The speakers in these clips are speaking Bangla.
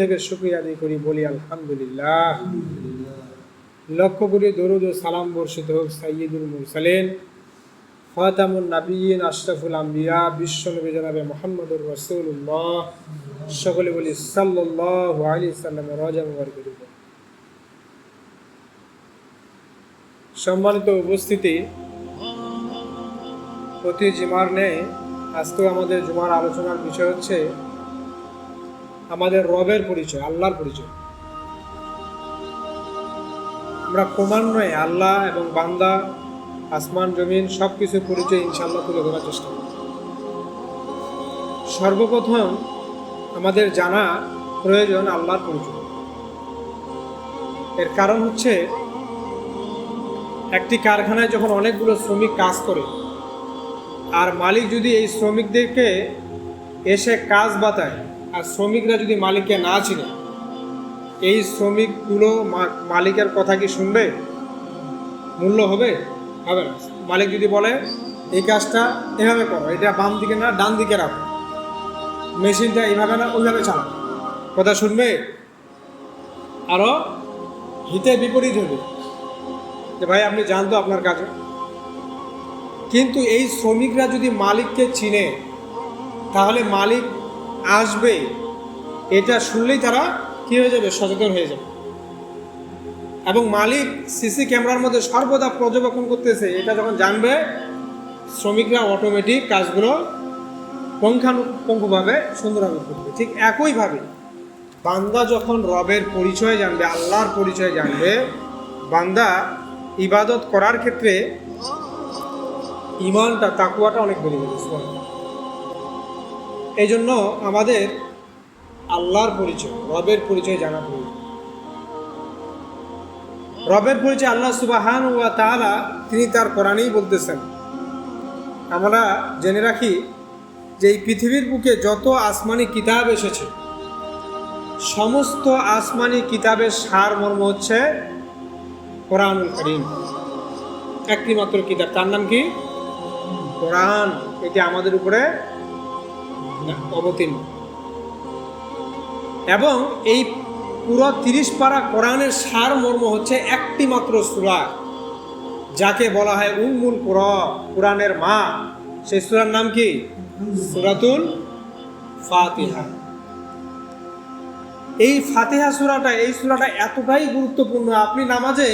থেকে শুকরিয়া আদায় করি, বলি আলহামদুলিল্লাহ। লক্ষ কোটি দরুদ ও সালাম বর্ষিত হোক সাইয়্যিদুল মুরসালিন খাতামুন নাবিয়্যিন আশরাফুল আম্বিয়া বিশ্বনবী জনাবে মুহাম্মদুর রাসূলুল্লাহ। সকলে বলি সাল্লাল্লাহু আলাইহি সাল্লামের রওজা মুবারকের উপর। সম্মানিত উপস্থিতি, প্রতি জুমার ন্যায় আজকেও আমাদের জুমার আলোচনার বিষয় হচ্ছে আমাদের রবের পরিচয়, আল্লাহর পরিচয়। আমরা ক্রমান্বয়ে আল্লাহ এবং বান্দা, আসমান জমিন সব কিছুর পরিচয় ইনশাআল্লাহ তুলে ধরার চেষ্টা করব। সর্বপ্রথম আমাদের জানা প্রয়োজন আল্লাহর পরিচয়। এর কারণ হচ্ছে, একটি কারখানায় যখন অনেকগুলো শ্রমিক কাজ করে আর মালিক যদি এই শ্রমিকদেরকে এসে কাজ বাতায় আর শ্রমিকরা যদি মালিককে না চিনে, এই শ্রমিকগুলো মালিকের কথা কি শুনবে? মূল্য হবে? হবে না। মালিক যদি বলে এই কাজটা এভাবে করো, এটা বাম দিকে না ডান দিকে রাখো, মেশিনটা এইভাবে না ওইভাবে চালাও, কথা শুনবে? আরও হিতে বিপরীত হবে যে ভাই আপনি জানতো আপনার কাজে। কিন্তু এই শ্রমিকরা যদি মালিককে চিনে তাহলে মালিক আসবে এটা শুনলেই তারা কী হয়ে যাবে? সচেতন হয়ে যাবে। এবং মালিক সিসি ক্যামেরার মধ্যে সর্বদা পর্যবেক্ষণ করতেছে, এটা যখন জানবে শ্রমিকরা অটোমেটিক কাজগুলো পুঙ্খানুপুঙ্খভাবে সুন্দরভাবে করবে। ঠিক একইভাবে বান্দা যখন রবের পরিচয় জানবে, আল্লাহর পরিচয় জানবে, বান্দা ইবাদত করার ক্ষেত্রে ঈমানটা, তাকওয়াটা অনেক বেড়ে যাবে। এই জন্য আমাদের আল্লাহর পরিচয়, রবের পরিচয় জানা প্রয়োজন। রবের পরিচয় আল্লাহ সুবহানাহু ওয়া তাআলা তিনি তার কোরআনেই বলতেছেন। আমরা জেনে রাখি যে এই পৃথিবীর বুকে যত আসমানি কিতাব এসেছে, সমস্ত আসমানি কিতাবের সারমর্ম হচ্ছে কোরআনুল কারীম। একটি মাত্র কিতাব, তার নাম কি? কোরআন। এটি আমাদের উপরে অবতীর্ণ। এবং এই পুরো 30 পারা কোরআনের সারমর্ম হচ্ছে একটি মাত্র সূরা, যাকে বলা হয় উম্মুল কুরআন, কোরআনের মা। সেই সূরার নাম কি? সূরাতুল ফাতিহা। এই ফাতিহা সূরাটা, এই সূরাটা এতটাই গুরুত্বপূর্ণ, আপনি নামাজে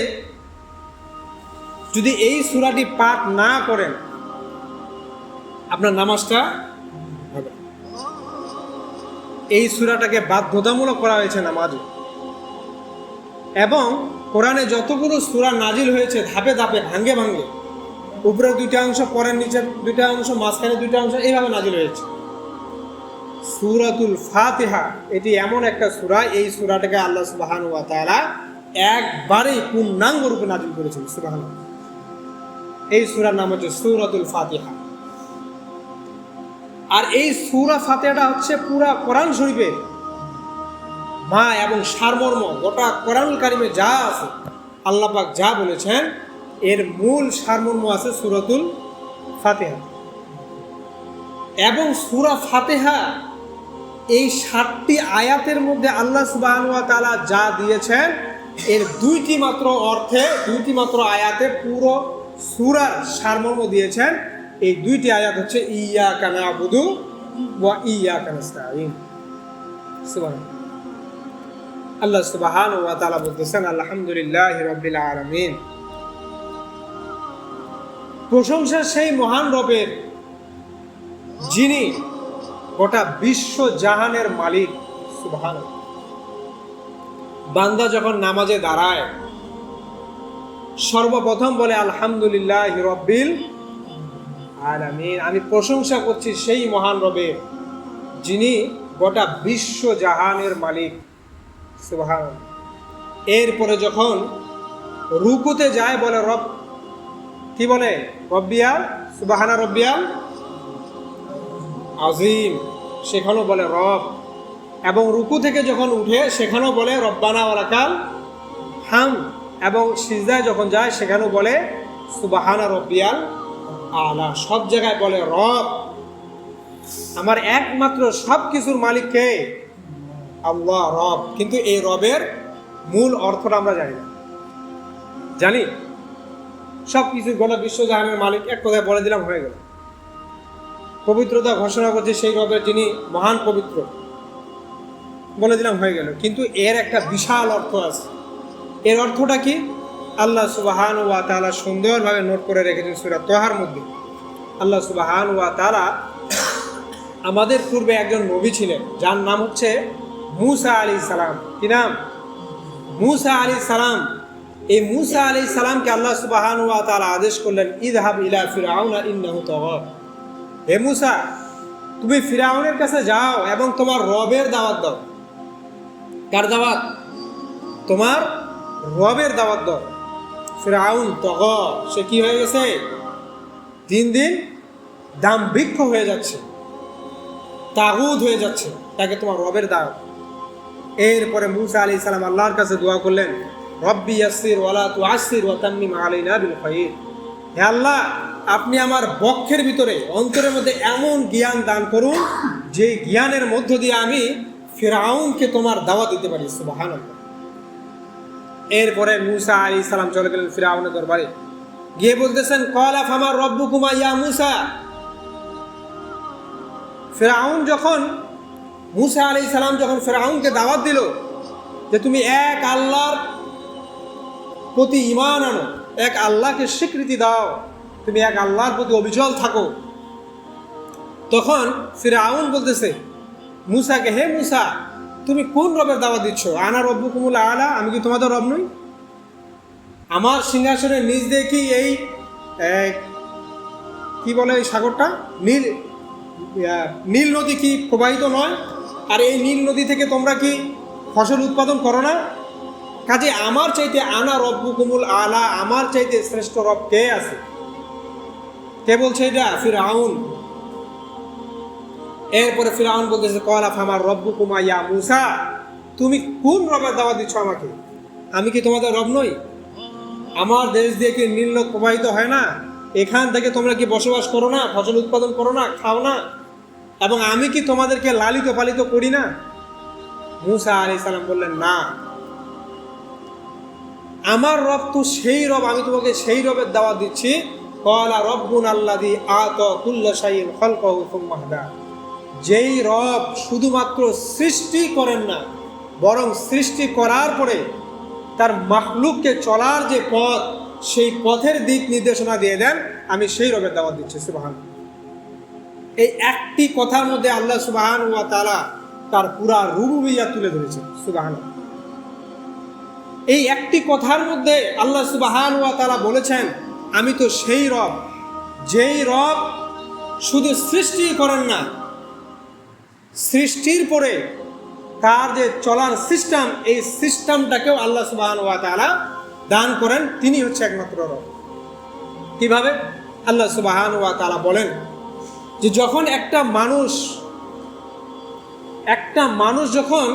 যদি এই সূরাটি পাঠ না করেন আপনার নামাজটা হবে। এই সূরাটাকে বাধ্যতামূলক করা হয়েছে নামাজে। এবং কোরআনে যতগুলো সূরা নাজিল হয়েছে ধাপে ধাপে, ভাঙ্গে ভাঙ্গে, উপরে দুইটা অংশ, পরের নিচে দুইটা অংশ, মাঝখানে দুইটা অংশ, এইভাবে নাজিল হয়েছে। সূরাতুল ফাতিহা এটি এমন একটা সূরা, এই সূরাটাকে আল্লাহ সুবহানাহু ওয়া তাআলা একবারেই পূর্ণাঙ্গ রূপে নাজিল করেছেন। সুবহানাল্লাহ। এই সূরার নাম হচ্ছে সূরাতুল ফাতিহা। আর এই সূরা ফাতিহাটা হচ্ছে পুরা কোরআন শরীফের মা এবং সারমর্ম। গোটা কোরআনুল কারীমে যা আছে, আল্লাহ পাক যা বলেছেন, এর মূল সারমর্ম আছে সূরাতুল ফাতিহা। এবং সূরা ফাতিহা এই 7টি আয়াতের মধ্যে আল্লাহ সুবহানাহু ওয়া তাআলা যা দিয়েছেন, এর 2টি মাত্র অর্থে, 2টি মাত্র আয়াতে পুরো সূরার সারমর্ম দিয়েছেন। এই 2টি আয়াত হচ্ছে ইয়্যাকা না'বুদু ওয়া ইয়্যাকা নাস্তাঈন। সুবহানাল্লাহ। আল্লাহ সুবহানাহু ওয়া তাআলা বলতেছেন, আলহামদুলিল্লাহি রাব্বিল আলামিন। প্রশংসা সেই মহান রবের যিনি গোটা বিশ্ব জাহানের মালিক। সুবহানাল্লাহ। বান্দা যখন নামাজে দাঁড়ায় সর্বপ্রথম বলে আলহামদুলিল্লাহি রাব্বিল আলামিন। আমি প্রশংসা করছি সেই মহান রবের যিনি গোটা বিশ্ব জাহানের মালিক। সুবহানাল্লাহ। এরপরে যখন রুকুতে যায় বলে রব, কি বলে? রব্বিয়াল, সুবহানা রব্বিয়াল আযীম, সেখানেও বলে রব। এবং রুকু থেকে যখন উঠে সেখানেও বলে রব্বানা ওয়া লাকাল হামদ। এবং সিজদায় যখন যায় সেখানেও বলে সুবহানা রব্বিয়াল আলা। সব জায়গায় বলে রব। আমার একমাত্র সব কিছুর মালিক কে? আল্লাহ রব, কিন্তু এই রবের মূল অর্থটা আমরা জানি না। জানি সব কিছু গোটা বিশ্বজাহানের মালিক, এক কথায় বলে দিলাম, হয়ে গেল। পবিত্রতা ঘোষণা করছে সেই রবের যিনি মহান পবিত্র, বলে দিলাম, হয়ে গেল। কিন্তু এর একটা বিশাল অর্থ আছে। এর অর্থটা কি? আল্লাহ সুবহানাহু ওয়া তাআলা সুন্দরভাবে নোট করে রেখেছেন সূরা তাহার মধ্যে। আল্লাহ সুবহানাহু ওয়া তাআলা আমাদের পূর্বে একজন নবী ছিলেন, যার নাম হচ্ছে মূসা আলাইহিস সালাম। কি নাম? মূসা আলাইহিস সালাম। এই মূসা আলাইহিস সালামকে আল্লাহ সুবহানাহু ওয়া তাআলা আদেশ করলেন, ইযহাব ইলা ফিরআউনা ইন্নাহু তাগা। হে মূসা, তুমি ফিরআউনের কাছে যাও এবং তোমার রবের দাওয়াত দাও। কার দাওয়াত? তোমার রবের দাওয়াত দাও। ফিরআউন তাগা, সে কি হয়ে গেছে? দিন দিন দাম্ভিক হয়ে যাচ্ছে, তাগুত হয়ে যাচ্ছে। তাকে তোমার রবের দাওয়াত। এরপরে মূসা আলাইহিস সালাম আল্লাহর কাছে দোয়া করলেন, রব্বি ইয়াসসির ওয়ালা তুআসসির ওয়া তাম্মিম আলাইনা বিল খায়র। হে আল্লাহ, আপনি আমার বক্ষের ভিতরে, অন্তরের মধ্যে এমন জ্ঞান দান করুন যে জ্ঞানের মধ্য দিয়ে আমি ফিরআউনকে তোমার দাওয়াত দিতে পারি। সুবহানাল্লাহ। এরপরে মূসা আলাইহিস সালাম চলে গেলেন ফিরআউনের দরবারে, গিয়ে বলতেছেন, ক্বালা ফামা রাব্বুকুমা ইয়া মূসা। ফিরআউন যখন, মূসা আলাইহিস সালাম যখন ফিরআউনকে দাওয়াত দিল যে তুমি এক আল্লাহর প্রতি ঈমান আনো, এক আল্লাহকে স্বীকৃতি দাও, তুমি এক আল্লাহর প্রতি অবিচল থাকো, তখন ফিরআউন বলতেছে মূসাকে, হে মূসা, তুমি কোন রবের দাওয়াত দিচ্ছ? আনা রব্বুকুমুল আলা, আমি কি তোমাদের রব নই? আমার সিংহাসনের নিচ দিয়ে কি এই কি বলে এই সাগরটা, নীল নদী কি প্রবাহিত নয়? আর এই নীল নদী থেকে তোমরা কি ফসল উৎপাদন করো না? কাজে আমার চাইতে, আনা রব্বুকুমুল আলা, আমার চাইতে শ্রেষ্ঠ রব কে আছে? কে বলছে এটা? ফিরআউন। এরপরে ফিরআউন বলতেছে, ক্বালা ফামা রাব্বুকুমা ইয়া মূসা, তুমি কোন রবের দাওয়াত দিচ্ছ আমাকে? আমি কি তোমাদের রব নই? আমার দেশ দিয়ে কি নীল নদ প্রবাহিত হয় না? এখান থেকে তোমরা কি বসবাস করো না, ফসল উৎপাদন করো না, খাও না? এবং আমি কি তোমাদেরকে লালিত পালিত করি না? মূসা আলাইহিস সালাম বললেন, না, আমার রব তো সেই রব, আমি তোমাকে সেই রবের দাওয়াত দিচ্ছি। ক্বালা রাব্বুনা আল্লাযী আতা কুল্লা শাইইন খালকাহু সুম্মা হাদা। যেই রব শুধুমাত্র সৃষ্টি করেন না, বরং সৃষ্টি করার পরে তার মাখলুককে চলার যে পথ, সেই পথের দিক নির্দেশনা দিয়ে দেন, আমি সেই রবের দাওয়াত দিচ্ছি। সুবহানাল্লাহ। এই একটি কথার মধ্যে আল্লাহ সুবহানাহু ওয়া তাআলা তার পুরা রুবুবিয়্যাত তুলে ধরেছেন। সুবহানাল্লাহ। এই একটি কথার মধ্যে আল্লাহ সুবহানাহু ওয়া তাআলা বলেছেন, আমি তো সেই রব, যেই রব শুধু সৃষ্টি করেন না, সৃষ্টির পরে তার যে চলার সিস্টেম, এই সিস্টেমটাকেও আল্লাহ সুবহানাহু ওয়া তাআলা দান করেন। তিনি হচ্ছে একমাত্র রব। কিভাবে? আল্লাহ সুবহানাহু ওয়া তাআলা বলেন যে যখন একটা মানুষ যখন,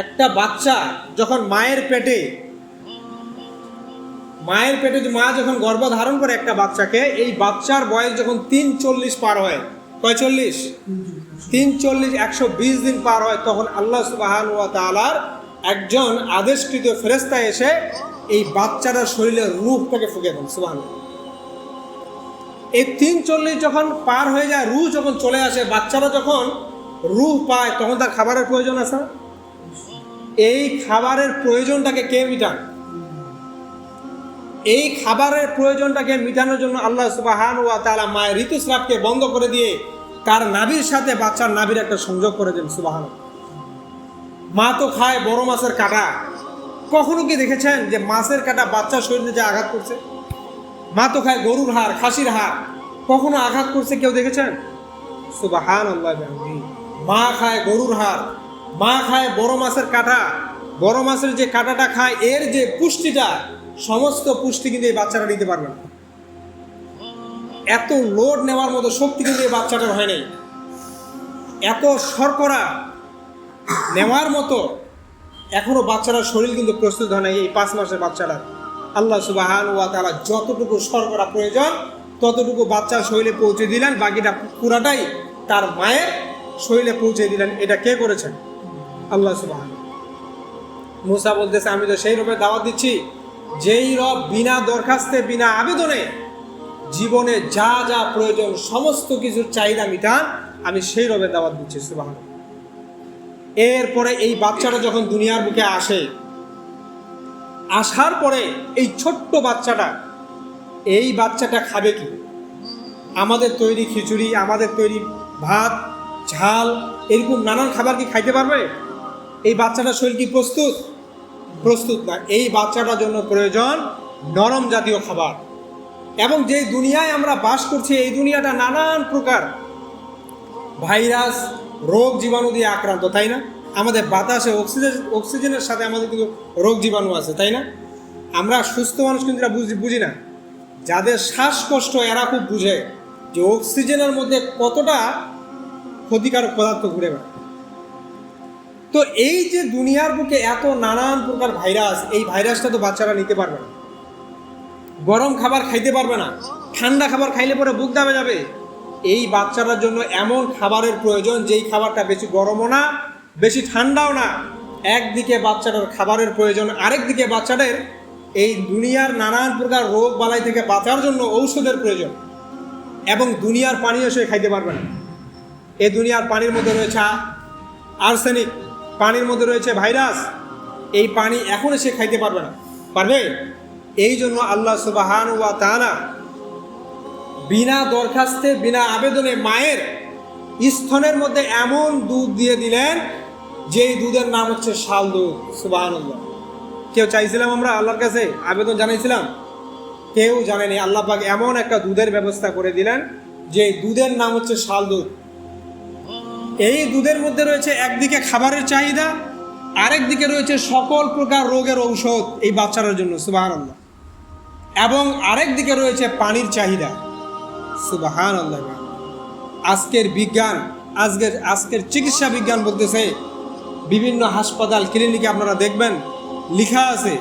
একটা বাচ্চা যখন মায়ের পেটে মা যখন গর্ভ ধারণ করে একটা বাচ্চাকে, এই বাচ্চার বয়স যখন 340 পার হয়, কয় 40? 340, 120 দিন পার হয়, তখন আল্লাহ সুবহানাহু ওয়া তাআলার একজন আদেশকৃত ফেরেশতা এসে এই বাচ্চাটার শরীরের রূহটাকে ফুঁকে দেন। সুবহানাল্লাহ। এই 340 যখন পার হয়ে যায়, রূহ যখন চলে আসে, বাচ্চারা যখন রূহ পায়, তখন তার খাবারের প্রয়োজন আছে। এই খাবারের প্রয়োজনটাকে কে মিটান? এই খাবারের প্রয়োজনটাকে মিটানোর জন্য আল্লাহ সুবহানাহু ওয়া তাআলা মায়ের ঋতুস্রাবকে বন্ধ করে দিয়ে তার নাভির সাথে বাচ্চার নাভির একটা সংযোগ করে দেন। সুবহানাল্লাহ। মা তো খায় বড় মাছের কাঁটা। কখনো কি দেখেছেন যে মাছের কাঁটা বাচ্চার শরীরে যে আঘাত করছে? মা তো খায় গরুর হাড়, খাসির হাড়। কখনো আঘাত করছে কেউ দেখেছেন? সুবহানাল্লাহ। মা খায় গরুর হাড়, মা খায় বড় মাছের কাঁটা। বড় মাছের যে কাঁটাটা খায়, এর যে পুষ্টিটা, সমস্ত পুষ্টি কিন্তু এই বাচ্চারা নিতে পারবে না। এত লোড নেওয়ার মতো শক্তি কিন্তু এই বাচ্চাটার হয় নাই। এত শর্করা নেওয়ার মতো এখনো বাচ্চারা শরীর কিন্তু প্রস্তুত হয় নাই। এই 5 মাসের বাচ্চারা আল্লাহ সুবহানাহু ওয়া তাআলা যতটুকু শর্করা প্রয়োজন ততটুকু বাচ্চার শরীরে পৌঁছে দিলেন, বাকিটা পুরাটাই তার মায়ের শরীরে পৌঁছে দিলেন। এটা কে করেছেন? আল্লাহ সুবহানাহু। মুসা বলতেছে আমি তো সেই রবের দাওয়াত দিচ্ছি যেই রব বিনা দরখাস্তে বিনা আবেদনে জীবনে যা যা প্রয়োজন সমস্ত কিছুর চাহিদা মিটান, আমি সেই রবের দাওয়াত দিচ্ছি সুবহানাল্লাহ। এরপরে এই বাচ্চাটা যখন দুনিয়ার বুকে আসে, আসার পরে এই ছোট্ট বাচ্চাটা, এই বাচ্চাটা খাবে কি? আমাদের তৈরি খিচুড়ি, আমাদের তৈরি ভাত, ঝাল, এরকম নানান খাবার কি খাইতে পারবে? এই বাচ্চাটার শরীর কি প্রস্তুত? প্রস্তুত না। এই বাচ্চাটার জন্য প্রয়োজন নরম জাতীয় খাবার। এবং যে দুনিয়ায় আমরা বাস করছি, এই দুনিয়াটা নানান প্রকার ভাইরাস, রোগ জীবাণু দিয়ে আক্রান্ত, তাই না? আমাদের বাতাসে অক্সিজেনের সাথে আমাদের কিন্তু রোগ জীবাণু আছে, তাই না? আমরা সুস্থ মানুষ কিন্তু এটা বুঝি না। যাদের শ্বাসকষ্ট এরা খুব বুঝে যে অক্সিজেনের মধ্যে কতটা ক্ষতিকারক পদার্থ ঘুরে বেড়ায়। তো এই যে দুনিয়ার বুকে এত নানান প্রকার ভাইরাস, এই ভাইরাসটা তো বাচ্চারা নিতে পারবে না। গরম খাবার খাইতে পারবে না, ঠান্ডা খাবার খাইলে পরে বুক দাবে যাবে। এই বাচ্চাটার জন্য এমন খাবারের প্রয়োজন যেই খাবারটা বেশি গরমও না, বেশি ঠান্ডাও না। একদিকে বাচ্চাটার খাবারের প্রয়োজন, আরেকদিকে বাচ্চাদের এই দুনিয়ার নানান প্রকার রোগ বালাই থেকে বাঁচার জন্য ঔষধের প্রয়োজন। এবং দুনিয়ার পানিও সে খাইতে পারবে না। এই দুনিয়ার পানির মধ্যে রয়েছে আর্সেনিক, পানির মধ্যে রয়েছে ভাইরাস। এই পানি এখন সে খাইতে পারবে না, পারবে? এই জন্য আল্লাহ সুবহানাহু ওয়া তাআলা বিনা দরখাস্তে বিনা আবেদনে মায়ের স্তনের মধ্যে এমন দুধ দিয়ে দিলেন যেই দুধের নাম হচ্ছে শাল দুধ। সুবহানাল্লাহ। কেউ চাইছিলাম আমরা আল্লাহর কাছে, আবেদন জানাইছিলাম? কেউ জানেনি। আল্লাহ পাক এমন একটা দুধের ব্যবস্থা করে দিলেন যে দুধের নাম হচ্ছে শাল দুধ। এই দুধের মধ্যে রয়েছে একদিকে খাবারের চাহিদা, আরেক দিকে রয়েছে সকল প্রকার রোগের ঔষধ এই বাচ্চাটার জন্য। সুবহানাল্লাহ। এবং আরেক দিকে রয়েছে পানির চাহিদা। সুবহানাল্লাহ। আজকের বিজ্ঞান, আজকের চিকিৎসা বিজ্ঞান বলতেছে, বিভিন্ন হাসপাতাল ক্লিনিকে আপনারা দেখবেন লেখা আছে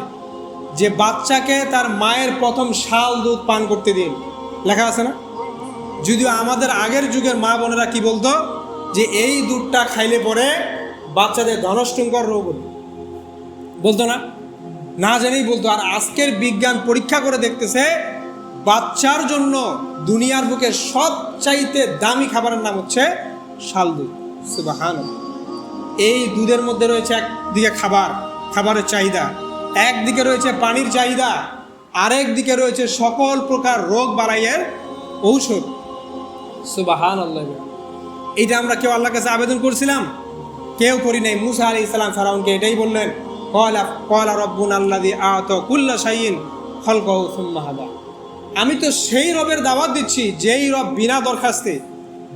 যে বাচ্চাকে তার মায়ের প্রথম শাল দুধ পান করতে দিন, লেখা আছে না? যদিও আমাদের আগের যুগের মা বোনেরা কি বলতো যে এই দুধটা খাইলে পরে বাচ্চাদের ধনষ্টঙ্কর রোগ বলতো না, না জানেই বলতো। আর আজকের বিজ্ঞান পরীক্ষা করে দেখতেছে বাচ্চার জন্য দুনিয়ার বুকে সবচাইতে দামি খাবারের নাম হচ্ছে শাল দুধ। সুবহানাল্লাহ। এই দুধের মধ্যে রয়েছে একদিকে খাবারের চাহিদা, একদিকে রয়েছে পানির চাহিদা, আরেক দিকে রয়েছে সকল প্রকার রোগ বালাইয়ের ঔষধ। সুবহানাল্লাহ। এইটা আমরা কেউ আল্লাহর কাছে আবেদন করছিলাম? কেউ করি নাই। মুসা আলাইহিস সালাম ফেরাউনকে এটাই বললেন, ক্বালা রাব্বুনা আল্লাযী আ'তা কুল্লা শাইইন খালকাহু সুম্মা হাদা। আমি তো সেই রবের দাওয়াত দিচ্ছি যেই রব বিনা দরখাস্তে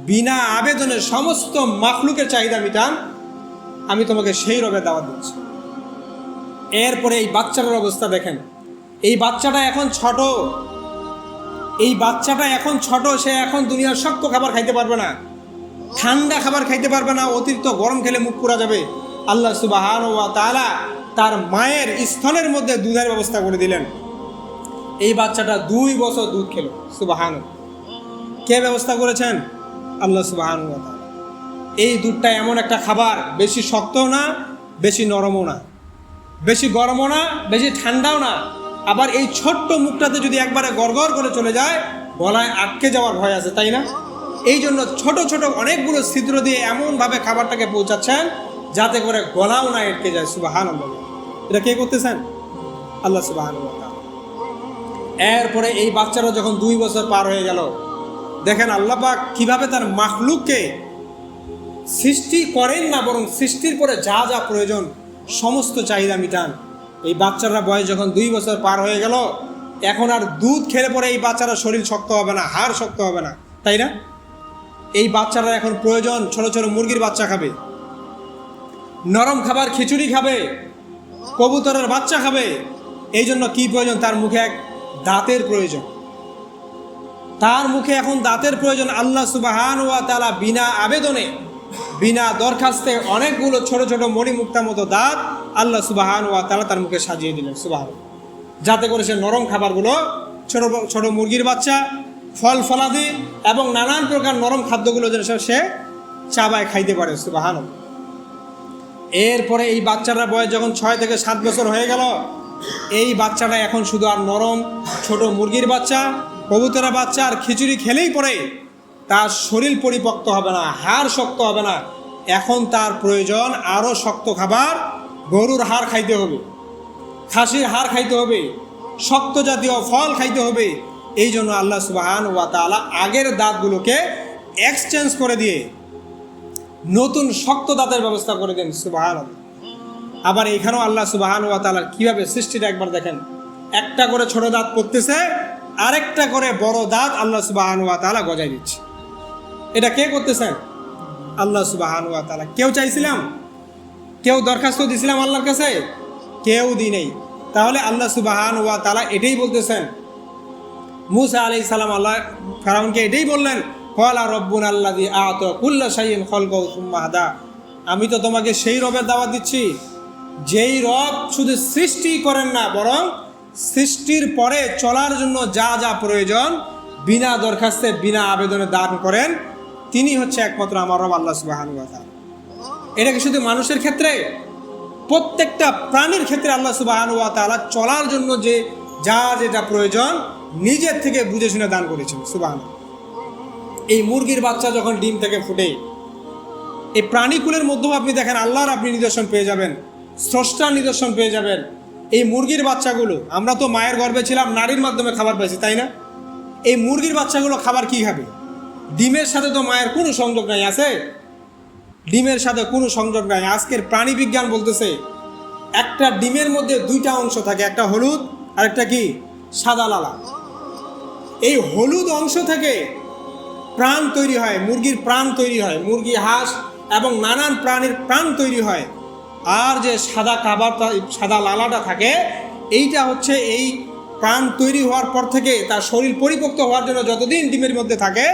বিনা আবেদনে সমস্ত মাখলুকের চাহিদা মিটান। আমি তোমাকে সেই রবের দাওয়াত দিচ্ছি। এরপরে এই বাচ্চাটার অবস্থা দেখেন। এই বাচ্চাটা এখন ছোট, সে এখন দুনিয়ার শক্ত খাবার খাইতে পারবে না, ঠান্ডা খাবার খাইতে পারবে না, অতিরিক্ত গরম খেলে মুখ পুড়া যাবে। আল্লাহ সুবহানাহু ওয়া তাআলা তার মায়ের স্তনের মধ্যে দুধের ব্যবস্থা করে দিলেন। এই বাচ্চাটা 2 বছর দুধ খেলো। সুবহানাল্লাহ। কে ব্যবস্থা করেছেন? আল্লাহ সুবহানাহু ওয়া তাআলা। এই দুধটা এমন একটা খাবার, বেশি শক্তও না, বেশি নরমও না, বেশি গরমও না, বেশি ঠান্ডাও না। আবার এই ছোট্ট মুখটাতে যদি একবারে গড়গড় করে চলে যায়, গলায় আটকে যাওয়ার ভয় আছে, তাই না? এই জন্য ছোট ছোট অনেকগুলো ছিদ্র দিয়ে এমনভাবে খাবারটাকে পৌঁছাচ্ছেন যাতে করে গলাও না আটকে যায়। সুবহানাল্লাহ। এটা কে করতেছেন? আল্লাহ সুবহানাহু ওয়া তাআলা। এরপরে এই বাচ্চারা যখন 2 বছর পার হয়ে গেল, দেখেন আল্লাহ পাক কিভাবে তার মাখলুককে সৃষ্টি করেন না, বরং সৃষ্টির পরে যা যা প্রয়োজন সমস্ত চাহিদা মিটান। এই বাচ্চারা বয়স যখন 2 বছর পার হয়ে গেল, এখন আর দুধ খেলে পরে এই বাচ্চারা শরীর শক্ত হবে না, হাড় শক্ত হবে না, তাই না? এই বাচ্চারা এখন প্রয়োজন ছোট ছোট মুরগির বাচ্চা খাবে, নরম খাবার খিচুড়ি খাবে, কবুতরের বাচ্চা খাবে। এই জন্য কি প্রয়োজন? তার মুখে এক দাঁতের প্রয়োজন। তার মুখে এখন দাঁতের প্রয়োজন। আল্লাহ সুবহানাহু ওয়া তাআলা বিনা আবেদনে বিনা দরখাস্তে অনেকগুলো ছোট ছোট মণিমুক্তার মতো দাঁত আল্লাহ সুবহানাহু ওয়া তাআলা তার মুখে সাজিয়ে দিলেন। সুবহানাল্লাহ। যাতে করে সে নরম খাবারগুলো, ছোট ছোট মুরগির বাচ্চা, ফল ফলাদি এবং নানান প্রকার নরম খাদ্যগুলো যেন সে চাবায় খাইতে পারে। সুবহানাল্লাহ। এরপরে এই বাচ্চাটার বয়স যখন 6 থেকে 7 বছর হয়ে গেল, এই বাচ্চাটা এখন শুধু আর নরম ছোট মুরগির বাচ্চা, কবুতরের বাচ্চা আর খিচুড়ি খেলেই পরে তার শরীর পরিপক্ত হবে না, হাড় শক্ত হবে না। এখন তার প্রয়োজন আরও শক্ত খাবার, গরুর হাড় খাইতে হবে, খাসির হাড় খাইতে হবে, শক্ত জাতীয় ফল খাইতে হবে। এই জন্য আল্লাহ সুবহানাহু ওয়া তাআলা আগের দাঁতগুলোকে এক্সচেঞ্জ করে দিয়ে নতুন শক্ত দাঁতের ব্যবস্থা করে দেন। সুবহানাল্লাহ। আবার এখানেও আল্লাহ সুবহানাহু ওয়া তাআলার কীভাবে সৃষ্টিটা একবার দেখেন। একটা করে ছোট দাঁত পড়তেছে, আরেকটা করে বড় দাঁত আল্লাহ সুবহানাহু ওয়া তাআলা গজায় দিচ্ছে। এটা কে করতেছেন? আল্লাহ সুবহানাহু ওয়া তাআলা। কেউ চাইছিলাম? কেউ দরখাস্ত দিছিলাম আল্লাহর কাছে? কেউ দিই নেই। তাহলে আল্লাহ সুবহানাহু ওয়া তাআলা এটাই বলতেছেন। মুসা আলাইহিস সালাম আল্লাহ ফেরাউনকে এটাই বললেন, ক্বালা রাব্বুনা আল্লাযী আ'তা কুল্লা শাইইন খালকাহু সুম্মা হাদা। আমি তো তোমাকে সেই রবের দাওয়াত দিচ্ছি যেই রব শুধু সৃষ্টি করেন না, বরং সৃষ্টির পরে চলার জন্য যা যা প্রয়োজন বিনা দরখাস্তে বিনা আবেদনে দান করেন, তিনি হচ্ছে একমাত্র আমার রব আল্লাহ সুবহানাহু ওয়া তাআলা। এটা কি শুধু মানুষের ক্ষেত্রে? প্রত্যেকটা প্রাণীর ক্ষেত্রে আল্লাহ সুবহানাহু ওয়া তাআলা চলার জন্য যে যা যেটা প্রয়োজন নিজের থেকে বুঝে শুনে দান করেছেন। সুবহানাল্লাহ। এই মুরগির বাচ্চা যখন ডিম থেকে ফুটে, এই প্রাণীকুলের মধ্যেও আপনি দেখেন আল্লাহর আপনি নিদর্শন পেয়ে যাবেন, স্রষ্টার নিদর্শন পেয়ে যাবেন। এই মুরগির বাচ্চাগুলো, আমরা তো মায়ের গর্ভে ছিলাম, নারীর মাধ্যমে খাবার পাইছি, তাই না? এই মুরগির বাচ্চাগুলো খাবার কী খাবে? ডিমের সাথে তো মায়ের কোনো সংযোগ নাই, আছে? ডিমের সাথে কোনো সংযোগ নাই। আজকের প্রাণী বিজ্ঞান বলতেছে একটা ডিমের মধ্যে দুইটা অংশ থাকে, একটা হলুদ আর একটা কি সাদা লালা। এই হলুদ অংশ থেকে প্রাণ তৈরি হয়, মুরগির প্রাণ তৈরি হয়, মুরগি, হাঁস এবং নানান প্রাণীর প্রাণ তৈরি হয়। আর যে সাদা খাবারটা, সাদা লালাটা থাকে, এইটা হচ্ছে এই প্রাণ তৈরি হওয়ার পর থেকে তার শরীর পরিপক্ত হওয়ার জন্য যতদিন ডিমের মধ্যে থাকে,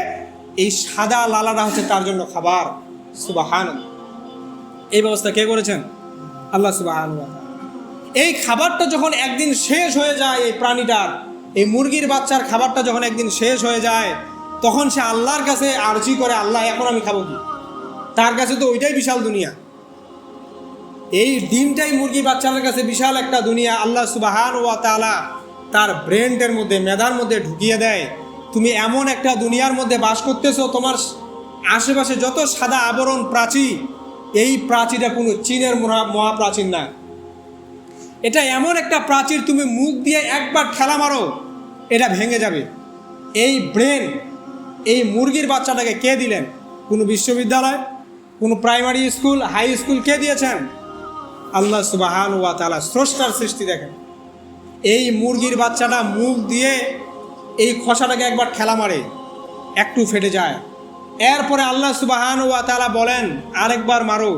এই সাদা লালাটা হচ্ছে তার জন্য খাবার। সুবহানাল্লাহ। এই ব্যবস্থা কে করেছেন? আল্লাহ সুবহানাহু ওয়া তাআলা। এই খাবারটা যখন একদিন শেষ হয়ে যায়, এই প্রাণীটার, এই মুরগির বাচ্চার খাবারটা যখন একদিন শেষ হয়ে যায়, তখন সে আল্লাহর কাছে আরজি করে, আল্লাহ এখন আমি খাবো কি? তার কাছে তো ওইটাই বিশাল দুনিয়া। এই ডিমটাই মুরগি বাচ্চার কাছে বিশাল একটা দুনিয়া। আল্লাহ সুবহানাহু ওয়া তাআলা তার ব্রেনের মধ্যে, মেধার মধ্যে ঢুকিয়ে দেয়, তুমি এমন একটা দুনিয়ার মধ্যে বাস করতেছো, তোমার আশেপাশে যত সাদা আবরণ প্রাচীর, এই প্রাচীরটা কোনো চীনের মহাপ্রাচীর না। এটা এমন একটা প্রাচীর, তুমি মুখ দিয়ে একবার ঠেলা মারো এটা ভেঙে যাবে। এই ব্রেন এই মুরগির বাচ্চাটাকে কে দিলেন? কোনো বিশ্ববিদ্যালয়, কোনো প্রাইমারি স্কুল, হাই স্কুল কে দিয়েছেন? আল্লাহ সুবহানাহু ওয়া তাআলা। স্রষ্টার সৃষ্টি দেখেন। এই মুরগির বাচ্চাটা মুখ দিয়ে এই খোসাটাকে একবার ঠেলা মারে, একটু ফেটে যায়। এরপরে আল্লাহ সুবহানাহু ওয়া তাআলা বলেন আরেকবার মারো,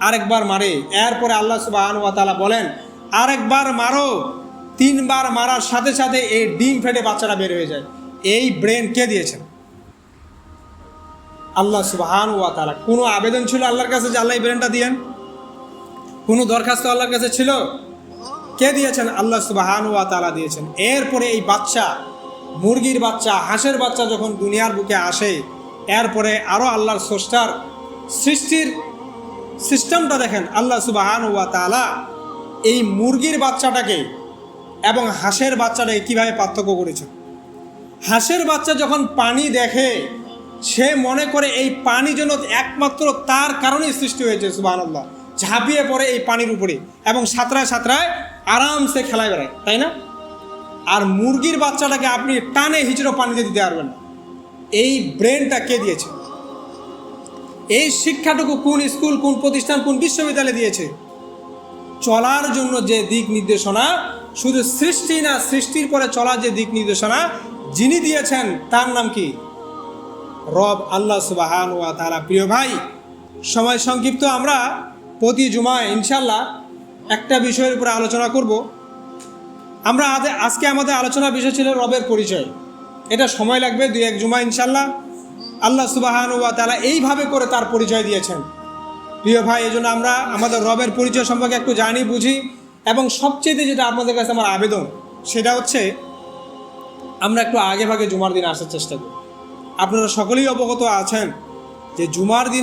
আরেকবার মারে। এরপরে আল্লাহ সুবহানাহু ওয়া তাআলা বলেন আরেকবার মারো। 3 বার মারার সাথে সাথে এই ডিম ফেটে বাচ্চাটা বের হয়ে যায়। এই ব্রেন কে দিয়েছেন? আল্লাহ সুবহানাহু ওয়া তাআলা। কোনো আবেদন ছিল আল্লাহর কাছে যে আল্লাহ এই ব্রেনটা দিয়েন? কোনো দরখাস্ত আল্লাহর কাছে ছিল? কে দিয়েছেন? আল্লাহ সুবহানাহু ওয়া তাআলা দিয়েছেন। এরপরে এই বাচ্চা, মুরগির বাচ্চা, হাঁসের বাচ্চা যখন দুনিয়ার বুকে আসে, এরপরে আরও আল্লাহর স্রষ্টার সৃষ্টির সিস্টেমটা দেখেন। আল্লাহ সুবহানাহু ওয়া তাআলা এই মুরগির বাচ্চাটাকে এবং হাঁসের বাচ্চাটাকে কীভাবে পার্থক্য করেছেন। হাঁসের বাচ্চা যখন পানি দেখে, সে মনে করে এই পানি যেন একমাত্র তার কারণেই সৃষ্টি হয়েছে। সুবহানাল্লাহ। ঝাঁপিয়ে পড়ে এই পানির উপরে এবং সাঁতরায় সাঁতরায় আরামসে খেলায় বেড়ায়, তাই না? আর মুরগির বাচ্চাটাকে আপনি টানে হিচড়ো পানিতে দিতে পারবেন না। এই ব্রেনটা কে দিয়েছে? এই শিক্ষাটুকু কোন স্কুল, কোন প্রতিষ্ঠান, কোন বিশ্ববিদ্যালয় দিয়েছে? চলার জন্য যে দিক নির্দেশনা, শুধু সৃষ্টি না, সৃষ্টির পরে চলার যে দিক নির্দেশনা যিনি দিয়েছেন তার নাম কি? রব আল্লাহ সুবহানাহু ওয়া তাআলা। প্রিয় ভাই, সময় সংক্ষিপ্ত, আমরা প্রতি জুমায় ইনশাল্লাহ একটা বিষয়ের উপরে আলোচনা করব। আমরা আজকে আমাদের আলোচনার বিষয় ছিল রবের পরিচয়। এটা সময় লাগবে 2-1 জুমা ইনশাল্লাহ। আল্লাহ সুবহানাহু ওয়া তাআলা এইভাবে করে তার পরিচয় দিয়েছেন। প্রিয় ভাই, এই জন্য আমরা আমাদের রবের পরিচয় সম্পর্কে একটু জানি, বুঝি। এবং সবচেয়ে যেটা আপনাদের কাছে আমার আবেদন, সেটা হচ্ছে আমরা একটু আগে ভাগে জুমার দিন আসার চেষ্টা করি। আপনারা সকলেই অবগত আছেন যে জুমার দিন